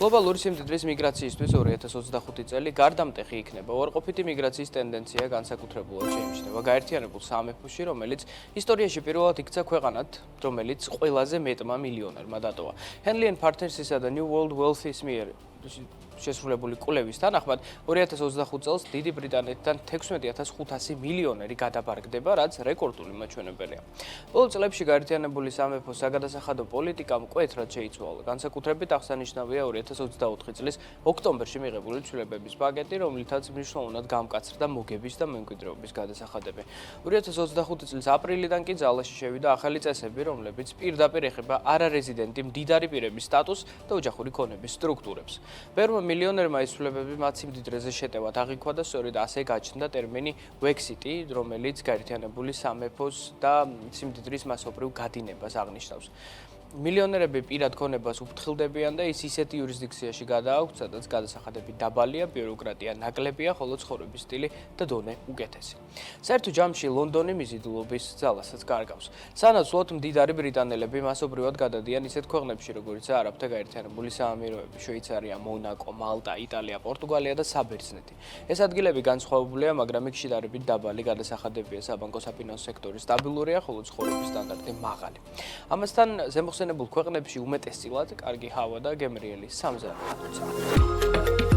Globალური სიმდიდრის მიგრაციისთვის 2025 წელი გარდამტეხი იქნება. უარყოფითი მიგრაციის ტენდენცია განსაკუთრებულად შეიმჩნევა გაერთიანებულ სამეფოში, რომელიც ისტორიაში პირველად იქცა ქვეყანად, რომელიც ყველაზე მეტმა მილიონერმა დატოვა. Henley & Partners-ისა და New World Wealth-ის მიერ შესრულებული კვლევის თანახმად 2025 წელს დიდი ბრიტანეთიდან 16500 მილიონერი გადაბარგდება, რაც რეკორდული მაჩვენებელია. ბოლო წლებში გაერთიანებული სამეფოს საგადასახადო პოლიტიკამ მკვეთრად შეიცვალა. განსაკუთრებით აღსანიშნავია 2024 წლის ოქტომბერში მიღებული ცვლილებების პაკეტი, რომლითაც მნიშვნელოვნად გამკაცრდა მოგების და მემკვიდრეობის გადასახადები. 2025 წლის აპრილიდან კი ძალაში შევიდა ახალი წესები, რომლებიც პირდაპირ ეხება არარეზიდენტი მდიდარი პირების სტატუსს და ოჯახური ქონების სტრუქტურებს. Ბევრმა მილიონერმა ის ცვლილებები მათ სიმდიდრეზე შეტევად აღიქვა და სწორედ ასე გაჩნდა ტერმინი Wexit-ი, რომელიც გაერთიანებული სამეფოს და სიმდიდრის მასობრივ გადინებას აღნიშნავს. მილიონერები პირად ქონებას უფრთხილდებიან და ის ისეთ იურისდიქციაში გადააქვთ, სადაც გადასახადები დაბალია, ბიუროკრატია ნაკლებია, ხოლო ცხოვრების სტილი და დონე უკეთესი. საერთო ჯამში ლონდონი მიზიდულობის ძალასაც კარგავს. სანაცვლოდ მდიდარი ბრიტანელები მასობრივად გადადიან ისეთ ქვეყნებში, როგორიცაა არაბთა გაერთიანებული საამიროები, შვეიცარია, მონაკო, მალტა, იტალია, პორტუგალია და საბერძნეთი. ეს ადგილები განსხვავებულია, მაგრამ იქ შედარებით დაბალი გადასახადებია, საბანკო საფინანსო სექტორი სტაბილურია, ხოლო ცხოვრების სტანდარტი მაღალი. ამასთან ზემოხსენებულ ქვეყნებში უმეტესწილად კარგი ჰავა და გემრიელი სამზარეულო.